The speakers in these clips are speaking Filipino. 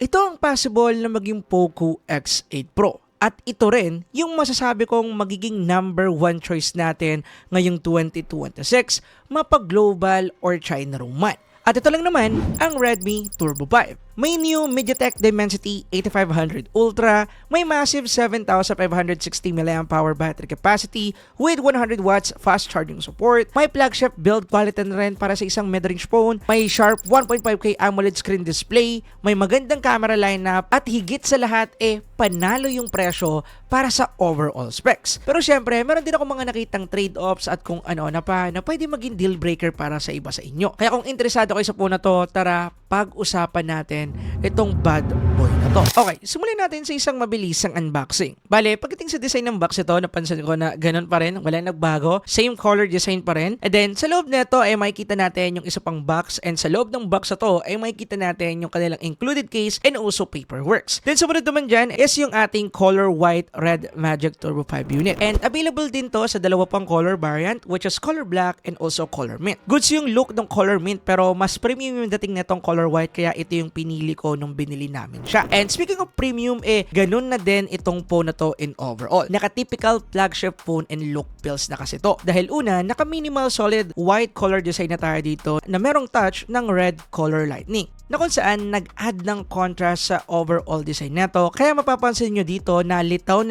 Ito ang possible na maging Poco X8 Pro. At ito rin yung masasabi kong magiging number one choice natin ngayong 2026, mapa-global or China room man. At ito lang naman ang Redmi Turbo 5. May new MediaTek Dimensity 8500 Ultra, may massive 7,560 mAh battery capacity with 100 watts fast charging support, may flagship build quality na rin para sa isang mid-range phone, may sharp 1.5K AMOLED screen display, may magandang camera lineup, at higit sa lahat panalo yung presyo para sa overall specs. Pero syempre, meron din ako mga nakitang trade-offs at kung ano na pa na pwede maging deal breaker para sa iba sa inyo. Kaya kung interesado kayo sa phone na to, tara pag-usapan natin itong bad boy na to. Okay, simulan natin sa isang mabilisang unboxing. Bale, pagdating sa design ng box ito, napansin ko na ganun pa rin, wala nagbago, same color design pa rin. And then, sa loob nito ay makikita natin yung isa pang box, and sa loob ng box na to ay makikita natin yung kanilang included case and also paperworks. Then, sumunod naman dyan is yung ating color white red Magic Turbo 5 unit. And available din to sa dalawa pang color variant, which is color black and also color mint. Goods yung look ng color mint, pero mas premium yung dating netong color white, kaya ito yung pinili ko nung binili namin siya. And speaking of premium, ganun na din itong phone na to in overall. Naka-typical flagship phone and look feels na kasi to. Dahil una, naka-minimal solid white color design na tayo dito na merong touch ng red color lightning, na kung saan nag-add ng contrast sa overall design neto. Kaya mapapansin nyo dito na litaw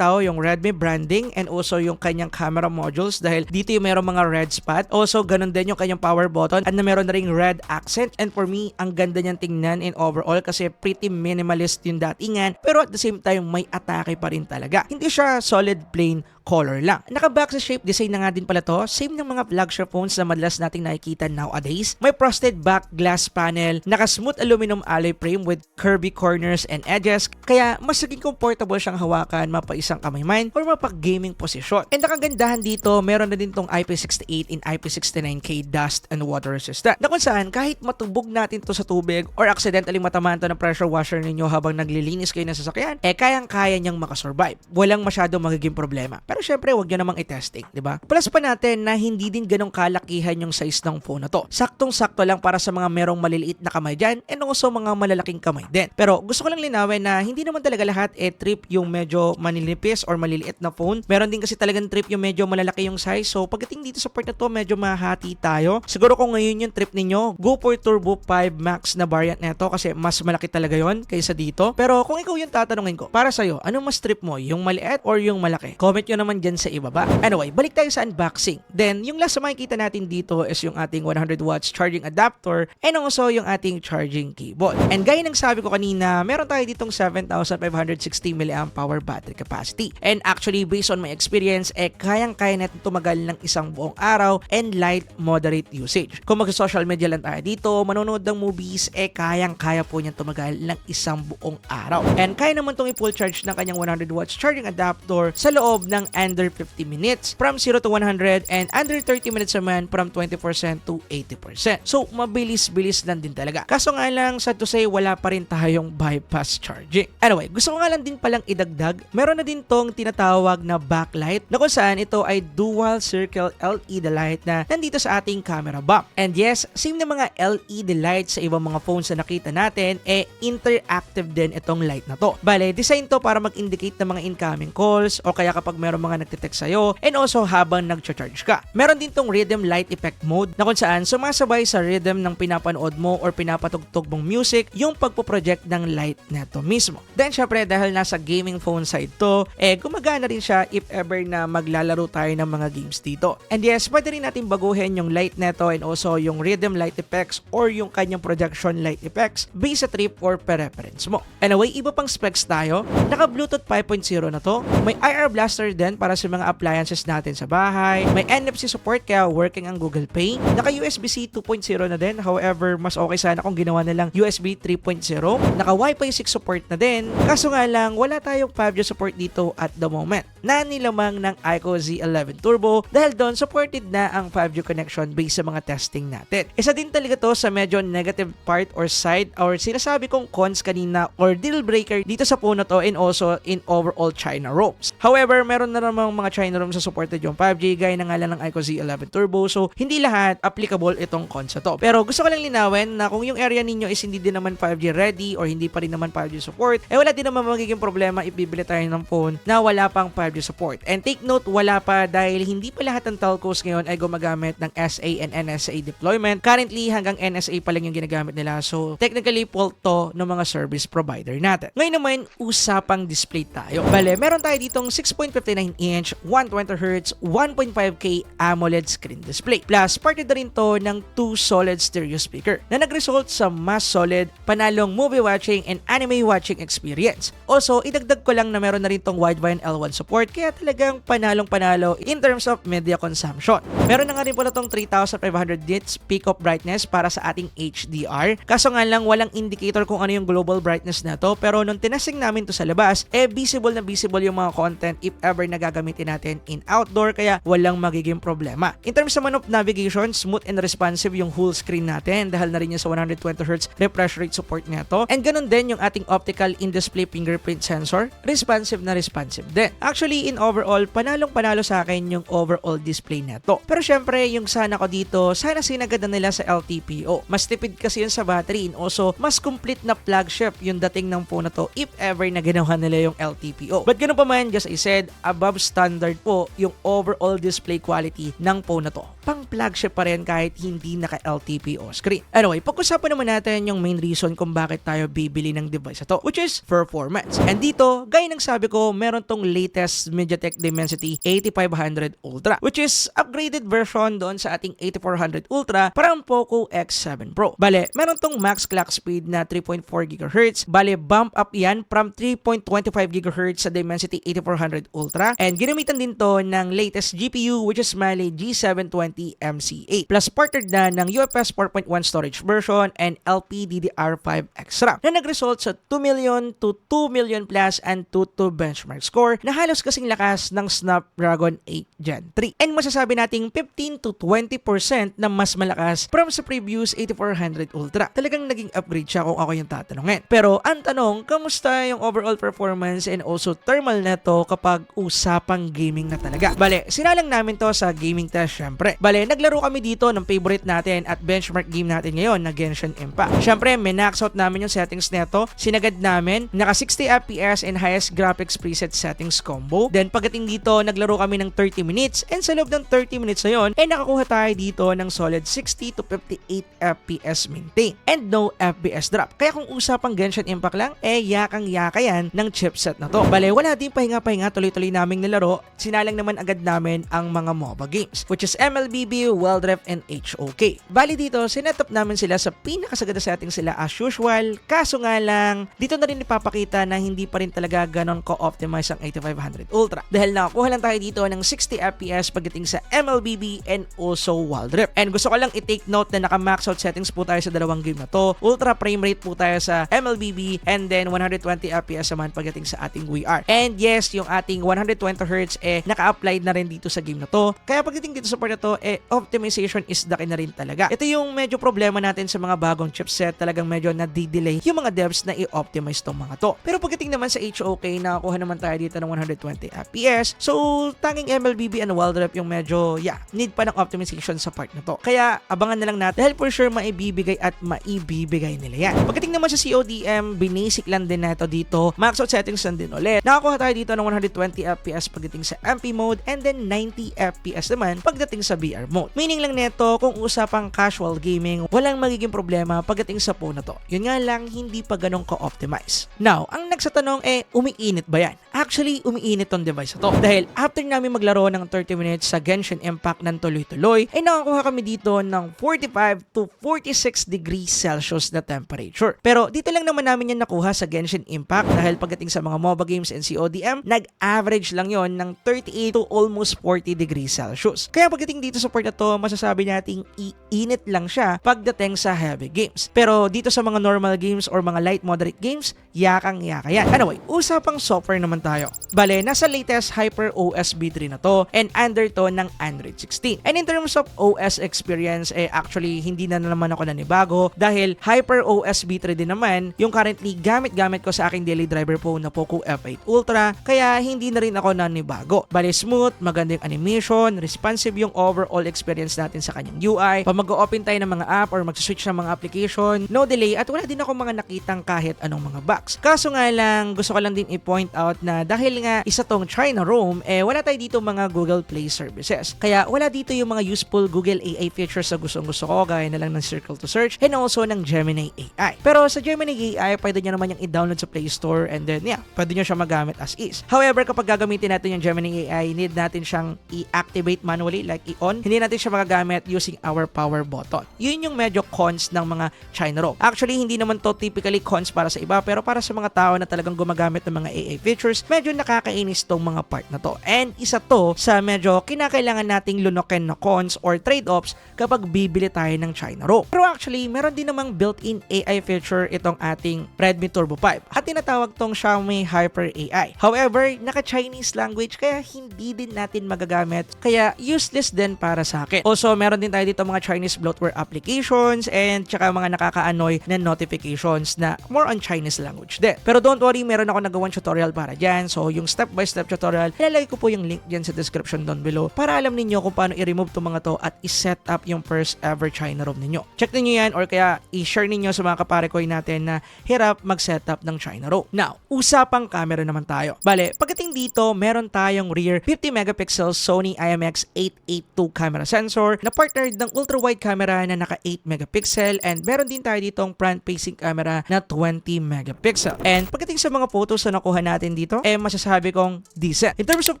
yung Redmi branding and also yung kanyang camera modules, dahil dito yung merong mga red spot. Also, ganun din yung kanyang power button at na meron na ring red accent. And for me, ang ganda niyang tingnan in overall kasi pretty minimalist yung datingan, pero at the same time may atake pa rin talaga. Hindi siya solid plain color lang. Naka-box shape design na nga din pala to. Same ng mga flagship phones na madalas nating nakikita nowadays. May frosted back glass panel, naka-smooth aluminum alloy frame with curvy corners and edges, kaya mas naging comfortable siyang hawakan mapaisang kamay man or mapag-gaming posisyon. And nakagandahan dito, meron na din tong IP68 and IP69K dust and water resistant, na kung saan kahit matubog natin to sa tubig or accidentally matamaan to ng pressure washer ninyo habang naglilinis kayo ng sasakyan, kayang-kaya niyang makasurvive. Walang masyado magiging problema. Pero syempre, wag nyo namang i-testing, di ba? Plus pa natin na hindi din ganong kalakihan yung size ng phone na to. Saktong-sakto lang para sa mga merong maliliit na kamay dyan and also mga malalaking kamay din. Pero gusto ko lang linawin na hindi naman talaga lahat trip yung medyo manilipis or maliliit na phone. Meron din kasi talagang trip yung medyo malalaki yung size. So pagdating dito sa part na to, medyo mahati tayo. Siguro kung ngayon yung trip ninyo, go for Turbo 5 Max na variant neto kasi mas malaki talaga yon kaysa dito. Pero kung ikaw yung tatanungin ko, para sa'yo, anong mas trip mo? Yung maliit or yung malaki? Comment nyo naman dyan sa ibaba. Anyway, balik tayo sa unboxing. Then, yung last na makikita natin dito is yung ating 100 watts charging adapter and also yung ating charging cable. And gaya ng sabi ko kanina, meron tayo ditong 7,560 mAh battery capacity. And actually, based on my experience, kayang-kaya natin tumagal ng isang buong araw and light moderate usage. Kung mag-social media lang tayo dito, manonood ng movies, kayang-kaya po niyan tumagal ng isang buong araw. And kaya naman itong i-full charge ng kanyang 100 watts charging adapter sa loob ng under 50 minutes from 0 to 100 and under 30 minutes naman from 20% to 80%. So, mabilis-bilis lang din talaga. Kaso nga lang, sad to say, wala pa rin tayong bypass charging. Anyway, gusto ko nga lang din palang idagdag, meron na din tong tinatawag na backlight na kung saan ito ay dual circle LED light na nandito sa ating camera bump. And yes, same na mga LED lights sa ibang mga phones na nakita natin, interactive din itong light na to. Bale, design to para mag-indicate ng mga incoming calls o kaya kapag meron mga nagtitext sa'yo and also habang nag-charge ka. Meron din tong rhythm light effect mode na kung saan sumasabay sa rhythm ng pinapanood mo or pinapatugtog mong music yung pagpo-project ng light neto mismo. Then syempre, dahil nasa gaming phone side to, gumagana rin siya if ever na maglalaro tayo ng mga games dito. And yes, pwede rin natin baguhin yung light neto and also yung rhythm light effects or yung kanyang projection light effects based sa trip or preference mo. Anyway, iba pang specs tayo. Naka Bluetooth 5.0 na to. May IR blaster din para sa mga appliances natin sa bahay. May NFC support kaya working ang Google Pay. Naka USB-C 2.0 na din. However, mas okay sana kung ginawa na lang USB 3.0. Naka Wi-Fi 6 support na din. Kaso nga lang, wala tayong 5G support dito at the moment. Nanilamang ng iQOO Z11 Turbo dahil doon supported na ang 5G connection based sa mga testing natin. Isa din talaga to sa medyo negative part or side or sinasabi kong cons kanina or deal breaker dito sa phone na to and also in overall China ROMs. However, meron na namang mga China ROM sa supported yung 5G, gaya na nga lang ng Ico Z11 Turbo. So, hindi lahat applicable itong consa to. Pero gusto ko lang linawin na kung yung area ninyo is hindi din naman 5G ready or hindi pa rin naman 5G support, wala din naman magiging problema if bibili tayo ng phone na wala pang 5G support. And take note, wala pa dahil hindi pa lahat ng telcos ngayon ay gumagamit ng SA and NSA deployment. Currently, hanggang NSA pa lang yung ginagamit nila. So, technically, fault to ng mga service provider natin. Ngayon naman, usapang display tayo. Bale, meron tayo ditong 6.59-inch, 120Hz, 1.5K AMOLED screen display. Plus, partid na rin to ng 2 solid stereo speaker na nag-result sa mas solid, panalong movie watching and anime watching experience. Also, idagdag ko lang na meron na rin tong wideband L1 support, kaya talagang panalong-panalo in terms of media consumption. Meron na nga rin pala tong 3,500 nits peak of brightness para sa ating HDR. Kaso nga lang, walang indicator kung ano yung global brightness na to, pero nung tinasting namin to sa labas, visible na visible yung mga content if ever na gagamitin natin in outdoor, kaya walang magiging problema. In terms naman of navigation, smooth and responsive yung whole screen natin dahil na rin yung sa 120Hz refresh rate support na to. And ganun din yung ating optical in-display fingerprint sensor, responsive na responsive din. Actually, in overall, panalong-panalo sa akin yung overall display na to. Pero syempre, yung sana ko dito, sana sinagad na nila sa LTPO. Mas tipid kasi yun sa battery and also mas complete na flagship yung dating ng phone na to if ever na ginawa nila yung LTPO. But ganun pa man, just I said, above standard po yung overall display quality ng phone na to. Pang flagship pa rin kahit hindi naka-LTPO screen. Anyway, pag-usapan naman natin yung main reason kung bakit tayo bibili ng device na to, which is performance. And dito, gaya ng sabi ko, meron tong latest MediaTek Dimensity 8500 Ultra, which is upgraded version doon sa ating 8400 Ultra para ang Poco X7 Pro. Bale, meron tong max clock speed na 3.4 GHz. Bale, bump up yan from 3.25 GHz sa Dimensity 8400 Ultra. And ginamitan din to ng latest GPU, which is Mali G720 MCA. Plus, partnered na ng UFS 4.1 storage version and LPDDR5 extra na nag-result sa 2 million to 2 million plus and 2 benchmark score na halos kasing lakas ng Snapdragon 8 Gen 3. And masasabi nating 15 to 20% na mas malakas from sa previous 8400 Ultra. Talagang naging upgrade siya kung ako yung tatanungin. Pero ang tanong, kamusta yung overall performance and also thermal neto kapag usapang gaming na talaga? Bale, sinalang namin to sa gaming test syempre. Bale, naglaro kami dito ng favorite natin at benchmark game natin ngayon na Genshin Impact. Syempre, minax out namin yung settings neto. Sinagad namin, naka 60 FPS and highest graphics preset settings combo. Then pagdating dito, naglaro kami ng 30 minutes and sa loob ng 30 minutes na yun, ay nakakuha tayo dito ng solid 60 to 58 FPS maintain and no FPS drop. Kaya kung usapang Genshin Impact lang, yakang-yaka yan ng chipset na to. Bale, wala din pahinga-pahinga, tuloy-tuloy naming nilaro. Sinalang naman agad namin ang mga MOBA games, which is MLBB, Wild Rift, and HOK. Bali dito, sinetup namin sila sa pinakasagada setting sila as usual. Kaso nga lang, dito na rin ipapakita na hindi pa rin talaga ganon ko-optimize ang 8500 Ultra. Dahil nakakuha lang tayo dito ng 60 FPS pagdating sa MLBB and also Wild Rift. And gusto ko lang i-take note na naka-max out settings po tayo sa dalawang game na to. Ultra frame rate po tayo sa MLBB and then 120 FPS naman pagdating sa ating VR. And yes, yung ating 120Hz naka-applied na rin dito sa game na to. Kaya pagdating dito sa part na to, optimization is the na rin talaga. Ito yung medyo problema natin sa mga bagong chipset. Talagang medyo na-delay yung mga devs na i-optimize tong mga to. Pero pagdating naman sa HOK, nakakuha naman tayo dito ng 120 FPS. So, tanging MLBB and Wild Rift yung medyo, need pa ng optimization sa part na to. Kaya, abangan na lang natin dahil for sure maibibigay at maibibigay nila yan. Pagdating naman sa CODM, binasic lang din na ito dito. Max out settings lang din ulit. Nakakuha tayo dito ng 120 FPS pagdating sa MP mode and then 90 FPS naman pagdating sa VR mode. Meaning lang neto, kung usapang casual gaming, walang magiging problema pagdating sa phone na to. Yun nga lang, hindi pa ganun ka-optimize. Now, ang nagsatanong umiinit ba yan? Actually, umiinit tong device na to. Dahil after namin maglaro ng 30 minutes sa Genshin Impact ng tuloy-tuloy, ay nakakuha kami dito ng 45 to 46 degrees Celsius na temperature. Pero dito lang naman namin yan nakuha sa Genshin Impact dahil pagdating sa mga MOBA games and CODM, nag-average lang yon ng 38 to almost 40 degrees Celsius. Kaya pagdating dito sa part na to, masasabi nating iinit lang siya pagdating sa heavy games. Pero dito sa mga normal games or mga light moderate games, yakang-yaka yan. Anyway, usapang software naman tayo. Bale, nasa latest HyperOS V3 na to and under to ng Android 16. And in terms of OS experience, actually hindi na naman ako nanibago dahil HyperOS V3 din naman yung currently gamit ko sa aking daily driver phone na Poco F8 Ultra, kaya hindi na rin ako nanibago. Bale, smooth, magandang animation, responsive yung overall experience natin sa kanyang UI. Pag mag-open tayo ng mga app or mag-switch ng mga application, no delay at wala din ako mga nakitang kahit anong mga bugs. Kaso nga lang, gusto ko lang din i-point out na dahil nga isa tong China ROM, wala tayo dito mga Google Play services. Kaya wala dito yung mga useful Google AI features na gustong-gusto ko, gaya na lang ng Circle to Search and also ng Gemini AI. Pero sa Gemini AI, pwede nyo naman yung i-download sa Play Store and then pwede nyo siya magamit as is. However, kapag gagamitin natin yung Gemini AI, need natin siyang i-activate manually, like i-on. Hindi natin siya magagamit using our power button. Yun yung medyo cons ng mga China ROM. Actually, hindi naman to typically cons para sa iba, pero para sa mga tao na talagang gumagamit ng mga AI features, medyo nakakainis tong mga part na to. And isa to sa medyo kinakailangan nating lunokin na cons or trade-offs kapag bibili tayo ng China ROM. Pero actually, meron din namang built-in AI feature itong ating Redmi Turbo 5 at tinatawag tong Xiaomi Hyper AI. However, naka-Chinese language kaya hindi din natin magagamit, kaya useless din para sa akin. Also, meron din tayo dito mga Chinese bloatware applications and tsaka mga nakaka-annoy na notifications na more on Chinese language din. Pero don't worry, meron ako nagawang tutorial para dyan. So, yung step-by-step tutorial, ilalagay ko po yung link dyan sa description down below para alam ninyo kung paano i-remove itong mga to at i-set up yung first ever China ROM ninyo. Check ninyo yan or kaya i-share ninyo sa mga kaparekoy natin na hirap mag-setup ng China ROM. Now, usapang camera naman tayo. Bale, pagdating dito, meron tayong rear 50 megapixel Sony IMX882 camera sensor na partnered ng ultra-wide camera na naka 8 megapixel and meron din tayo ditong front-facing camera na 20 megapixel. And pagdating sa mga photos na nakuha natin dito, masasabi kong decent. In terms of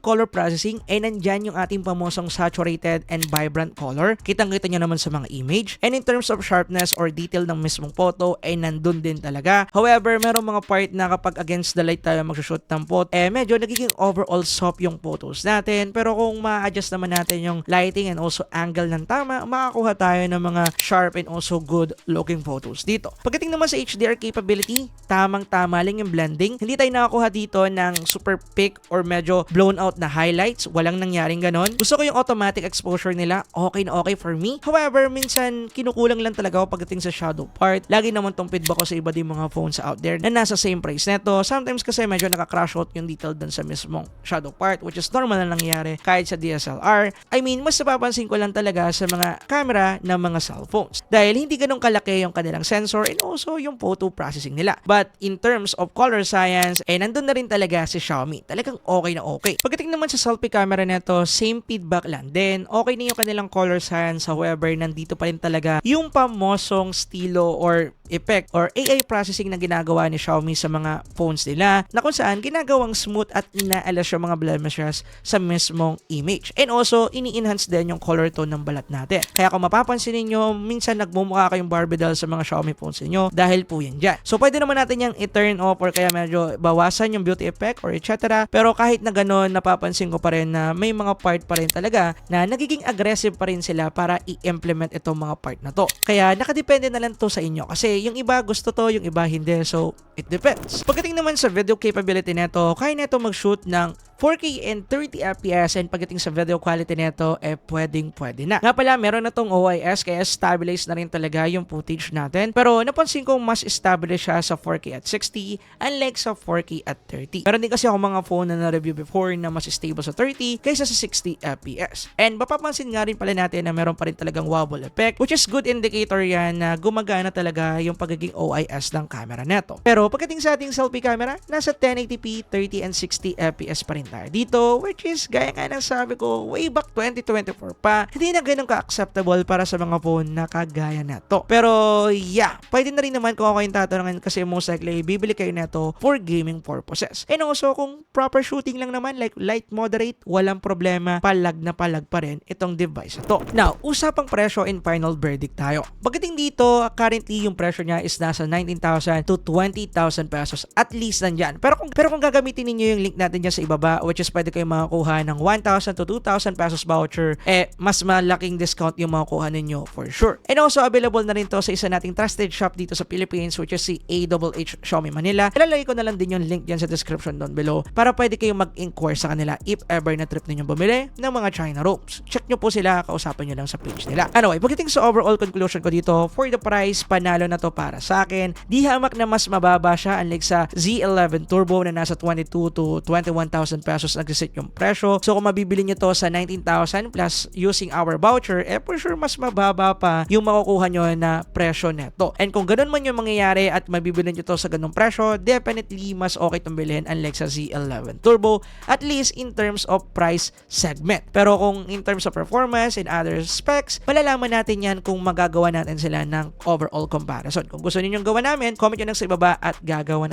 color processing, nandyan yung ating pamosong saturated and vibrant color. Kitang-kita nyo naman sa mga image. And in terms of sharpness or detail ng mismong photo, nandun din talaga. However, merong mga part na kapag against the light tayo magsushoot ng photo, medyo nagiging overall soft yung photos natin. Pero kung ma-adjust naman natin yung lighting and also angle ng tama, makakuha tayo ng mga sharp and also good looking photos dito. Pagdating naman sa HDR capability, tamang-tama lang yung blending. Hindi tayo nakakuha dito ng super peak or medyo blown out na highlights. Walang nangyaring ganon. Gusto ko yung automatic exposure nila. Okay na okay for me. However, minsan kinukulang lang talaga ako pagdating sa shadow part. Lagi naman tong feedback ko sa iba din mga phones out there na nasa same price neto. Sometimes kasi medyo naka-crash out yung detail dun sa mismong shadow part, which is normal na nangyari kahit sa DSLR. I mean, mas napapansin ko lang talaga sa mga camera ng mga cellphones dahil hindi ganun kalaki yung kanilang sensor and also yung photo processing nila. But in terms of color science, nandun na rin talaga si Xiaomi. Talagang okay na okay. Pagdating naman sa selfie camera neto, same feedback lang din. Okay na yung kanilang color science. However, nandito pa rin talaga yung pamosong stilo or effect or AI processing na ginagawa ni Xiaomi sa mga phones nila na kung saan ginagawang smooth at inaalas yung mga blemishes sa mismong image. And also, ini-enhance din yung color tone ng balat natin. Kaya kung mapapansin niyo, minsan nagmumukha kayong Barbie doll sa mga Xiaomi phones niyo dahil po yan dyan. So, pwede naman natin yung i-turn off or kaya medyo bawasan yung beauty effect or etc. Pero kahit na gano'n, napapansin ko pa rin na may mga part pa rin talaga na nagiging aggressive pa rin sila para i-implement itong mga part na to. Kaya nakadepende na lang to sa inyo kasi yung iba gusto to, yung iba hindi. So, it depends. Pagdating naman sa video capability neto, kaya neto mag-shoot ng 4K and 30 FPS and pagdating sa video quality neto, pwede na. Nga pala, meron na tong OIS kaya stabilize na rin talaga yung footage natin. Pero napansin kong mas established siya sa 4K at 60 unlike sa 4K at 30. Meron din kasi ako mga phone na na-review before na mas stable sa 30 kaysa sa 60 FPS. And mapapansin nga rin pala natin na meron pa rin talagang wobble effect, which is good indicator yan na gumagana talaga yung pagiging OIS ng camera neto. Pero pagdating sa ating selfie camera, nasa 1080p, 30 and 60 FPS pa rin tayo dito, which is gaya nga ng sabi ko way back 2024 pa, hindi na ganun ka-acceptable para sa mga phone na kagaya na to. Pero yeah, pwede na rin naman kung ako yung tatanungin kasi most likely bibili kayo neto for gaming purposes. And also kung proper shooting lang naman like light moderate, walang problema, palag na palag pa rin itong device na to. Now, usapang presyo and final verdict tayo. Pagdating dito, currently yung presyo niya is nasa 19,000 to 20,000 pesos at least nandyan. Pero kung gagamitin niyo yung link natin dyan sa ibaba which is pwede kayo makakuha ng 1,000 to 2,000 pesos voucher, mas malaking discount yung makukuha ninyo for sure. And also, available na rin to sa isa nating trusted shop dito sa Philippines, which is si AHH Xiaomi Manila. Ilalagay ko na lang din yung link dyan sa description down below para pwede kayong mag-inquire sa kanila if ever na trip ninyong bumili ng mga China ropes. Check nyo po sila, kausapin nyo lang sa page nila. Anyway, pagdating sa overall conclusion ko dito, for the price, panalo na to para sa akin. Di hamak na mas mababa siya unlike sa Z11 Turbo na nasa 22 to 21,000 pesos nagsisit yung presyo. So kung mabibili nyo to sa 19,000 plus using our voucher, for sure mas mababa pa yung makukuha nyo na presyo neto. And kung ganun man yung mangyayari at mabibili nyo to sa ganung presyo, definitely mas okay itong bilhin unlike sa Z11 Turbo, at least in terms of price segment. Pero kung in terms of performance and other specs, malalaman natin yan kung magagawa natin sila ng overall comparison. Kung gusto ninyong gawa namin, comment nyo lang sa ibaba at gagawan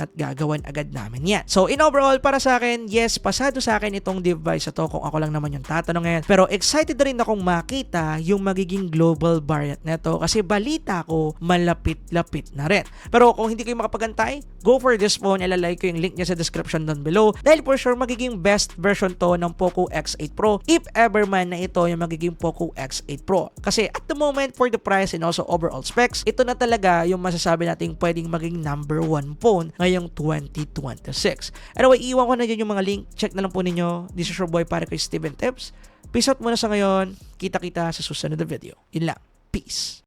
agad namin yan. So in overall, para sa akin, yes, pasado sa akin itong device na to kung ako lang naman yung tatanungin. Pero excited rin akong makita yung magiging global variant neto kasi balita ko malapit-lapit na rin. Pero kung hindi kayo makapagantay, go for this phone. Ilalagay ko yung link niya sa description down below dahil for sure magiging best version to ng Poco X8 Pro if ever man na ito yung magiging Poco X8 Pro. Kasi at the moment, for the price and also overall specs, ito na talaga yung masasabi nating pwedeng maging number 1 phone ngayong 2026. Anyway, iwan ko na dyan yung mga link. Check na lang po ninyo. This is your boy para kay Steven Tips. Peace out muna sa ngayon. Kita-kita sa susunod na video. Yun lang. Peace.